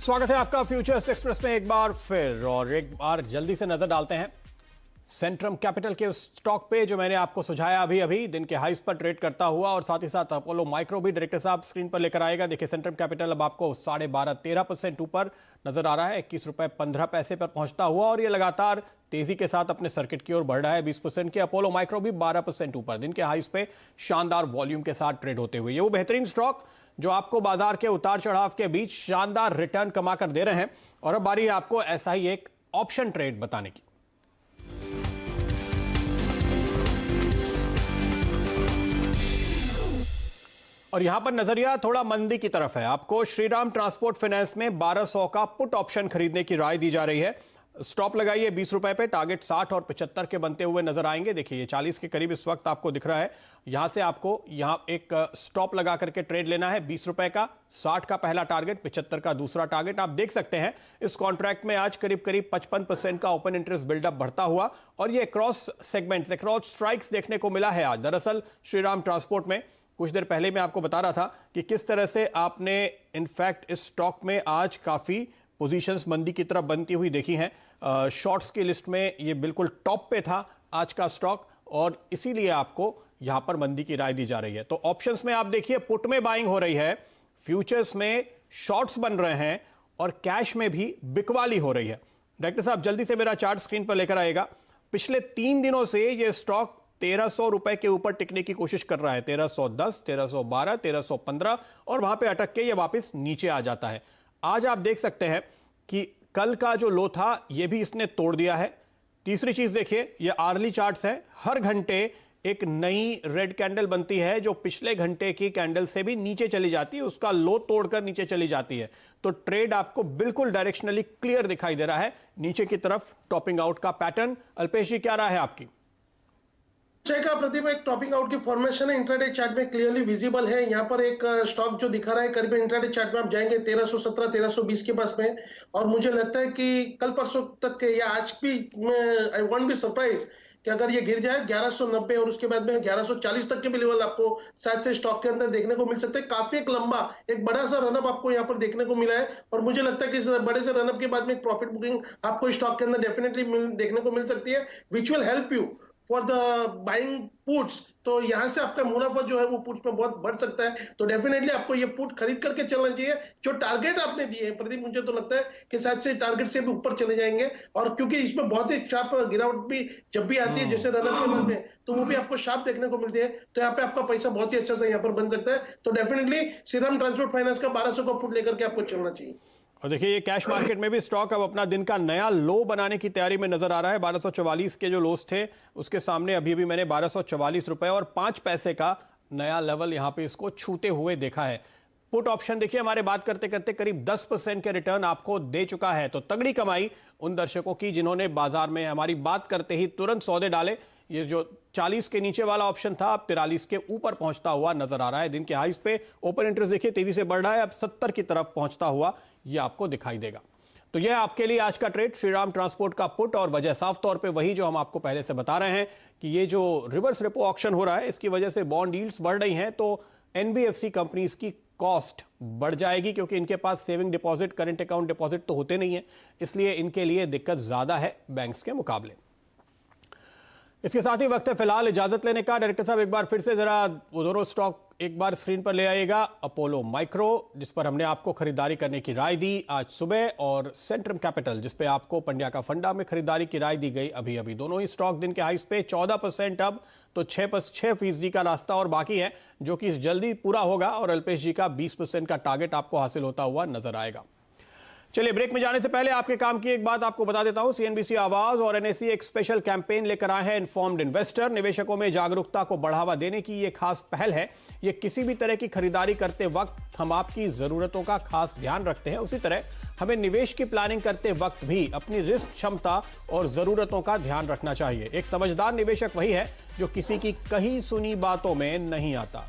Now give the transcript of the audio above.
स्वागत है आपका फ्यूचर्स एक्सप्रेस में एक बार फिर, और एक बार जल्दी से नजर डालते हैं सेंट्रम कैपिटल के स्टॉक पे जो मैंने आपको सुझाया अभी दिन के हाईस पर ट्रेड करता हुआ, और साथ ही साथ अपोलो माइक्रो भी डायरेक्टर साहब स्क्रीन पर लेकर आएगा। देखिए सेंट्रम कैपिटल अब आपको 12.5-13% ऊपर नजर आ रहा है, 21 रुपए 15 पैसे पर पहुंचता हुआ, और ये लगातार तेजी के साथ अपने सर्किट की ओर बढ़ रहा है 20% के। अपोलो माइक्रो भी 12% ऊपर दिन के हाईस पे शानदार वॉल्यूम के साथ ट्रेड होते हुए। ये वो बेहतरीन स्टॉक जो आपको बाजार के उतार चढ़ाव के बीच शानदार रिटर्न कमा कर दे रहे हैं, और अब बारी है आपको ऐसा ही एक ऑप्शन ट्रेड बताने की। और यहां पर नजरिया थोड़ा मंदी की तरफ है। आपको श्रीराम ट्रांसपोर्ट फाइनेंस में 1200 का पुट ऑप्शन खरीदने की राय दी जा रही है। स्टॉप लगाइए 20 रुपए पे, टारगेट 60 और 75 के बनते हुए नजर आएंगे। देखिए ये 40 के करीब इस वक्त आपको दिख रहा है। यहां से आपको यहां एक स्टॉप लगा करके ट्रेड लेना है। 20 रुपए का 60 का पहला टारगेट, 75 का दूसरा टारगेट। आप देख सकते हैं इस कॉन्ट्रैक्ट में आज करीब 55% का ओपन इंटरेस्ट बिल्डअप बढ़ता हुआ, और ये क्रॉस सेगमेंट क्रॉस स्ट्राइक्स देखने को मिला है आज। दरअसल श्रीराम ट्रांसपोर्ट में कुछ देर पहले मैं आपको बता रहा था कि किस तरह से आपने इनफैक्ट इस स्टॉक में आज काफी पोजीशंस मंदी की तरफ बनती हुई देखी हैं। शॉर्ट्स की लिस्ट में ये बिल्कुल टॉप पे था आज का स्टॉक, और इसीलिए आपको यहां पर मंदी की राय दी जा रही है। तो ऑप्शंस में आप देखिए पुट में बाइंग हो रही है, फ्यूचर्स में शॉर्ट्स बन रहे हैं, और कैश में भी बिकवाली हो रही है। डायरेक्टर साहब जल्दी से मेरा चार्ट स्क्रीन पर लेकर आएगा। पिछले 3 दिनों से ये स्टॉक 1300 रुपए के ऊपर टिकने की कोशिश कर रहा है। 1310, 1312, 1315, और वहां पे अटक के ये वापस नीचे आ जाता है। आज आप देख सकते हैं कि कल का जो लो था ये भी इसने तोड़ दिया है। तीसरी चीज देखिए, ये आर्ली चार्ट्स है। हर घंटे एक नई रेड कैंडल बनती है जो पिछले घंटे की कैंडल से भी नीचे चली जाती है, उसका लो तोड़कर नीचे चली जाती है। तो ट्रेड आपको बिल्कुल डायरेक्शनली क्लियर दिखाई दे रहा है, नीचे की तरफ टॉपिंग आउट का पैटर्न। अल्पेश जी क्या राय है आपकी? का प्रतिभा एक टॉपिंग आउट की फॉर्मेशन है, इंट्राडे चार्ट में क्लियरली विजिबल है। यहाँ पर एक स्टॉक जो दिखा रहा है करीब इंट्राडे चार्ट में आप जाएंगे 1317 1320 के पास में, और मुझे लगता है कि कल परसों तक के या आज भी आई वोंट बी सरप्राइज कि अगर ये गिर जाए 1190 और उसके बाद में 1140 तक के भी लेवल आपको शायद से स्टॉक के अंदर देखने को मिल सकते हैं। काफी एक लंबा एक बड़ा सा रनअप आपको यहाँ पर देखने को मिला है, और मुझे लगता है कि इस बड़े से रनअप के बाद में एक प्रॉफिट बुकिंग आपको स्टॉक के अंदर डेफिनेटली देखने को मिल सकती है, which will help you for the buying puts. तो यहां से आपका मुनाफा जो है वो पुट्स पे बहुत बढ़ सकता है। तो डेफिनेटली आपको ये पुट खरीद करके चलना चाहिए। जो टारगेट आपने दिए हैं प्रदीप, मुझे तो लगता है कि शायद से टारगेट से भी ऊपर चले जाएंगे, और क्योंकि इसमें बहुत ही शार्प गिरावट भी जब भी आती है जैसे रनअप के बाद में, तो वो भी आपको शार्प देखने को मिलती है। तो यहाँ पे आपका पैसा बहुत ही अच्छा सा यहाँ पर बन सकता है। तो डेफिनेटली श्रीराम ट्रांसपोर्ट फाइनेंस का 1200 का पुट लेकर के आपको चलना चाहिए। और देखिए ये कैश मार्केट में भी स्टॉक अब अपना दिन का नया लो बनाने की तैयारी में नजर आ रहा है। 1244 के जो लोस थे उसके सामने अभी भी मैंने 1244 रुपए और 5 पैसे का नया लेवल यहां पे इसको छूते हुए देखा है। पुट ऑप्शन देखिए हमारे बात करते करते करीब 10% के रिटर्न आपको दे चुका है। तो तगड़ी कमाई उन दर्शकों की जिन्होंने बाजार में हमारी बात करते ही तुरंत सौदे डाले। ये जो 40 के नीचे वाला ऑप्शन था अब 43 के ऊपर पहुंचता हुआ नजर आ रहा है। दिन के हाईस पे ओपन इंटरेस्ट देखिए तेजी से बढ़ रहा है, अब 70 की तरफ पहुंचता हुआ ये आपको दिखाई देगा। तो यह आपके लिए आज का ट्रेड श्रीराम ट्रांसपोर्ट का पुट, और वजह साफ तौर पे वही जो हम आपको पहले से बता रहे हैं कि ये जो रिवर्स रेपो ऑक्शन हो रहा है इसकी वजह से बॉन्ड यील्ड्स बढ़ रही हैं, तो एनबीएफसी कंपनीज की कॉस्ट बढ़ जाएगी, क्योंकि इनके पास saving deposit current account deposit तो होते नहीं है, इसलिए इनके लिए दिक्कत ज्यादा है बैंक्स के मुकाबले। इसके साथ ही वक्त है फिलहाल इजाजत लेने का। डायरेक्टर साहब एक बार फिर से जरा वो दोनों स्टॉक एक बार स्क्रीन पर ले आइएगा। अपोलो माइक्रो जिस पर हमने आपको खरीदारी करने की राय दी आज सुबह, और सेंट्रम कैपिटल जिस पे आपको पंड्या का फंडा में खरीदारी की राय दी गई अभी अभी। दोनों ही स्टॉक दिन के हाईस पे 14% अब तो 6% का रास्ता और बाकी है जो कि जल्दी पूरा होगा, और अल्पेश जी का 20% का टारगेट आपको हासिल होता हुआ नजर आएगा। चलिए ब्रेक में जाने से पहले आपके काम की एक बात आपको बता देता हूं। सीएनबीसी आवाज और एनएसई एक स्पेशल कैंपेन लेकर आए हैं, इन्फॉर्म्ड इन्वेस्टर। निवेशकों में जागरूकता को बढ़ावा देने की ये खास पहल है। ये किसी भी तरह की खरीदारी करते वक्त हम आपकी जरूरतों का खास ध्यान रखते हैं, उसी तरह हमें निवेश की प्लानिंग करते वक्त भी अपनी रिस्क क्षमता और जरूरतों का ध्यान रखना चाहिए। एक समझदार निवेशक वही है जो किसी की कही सुनी बातों में नहीं आता।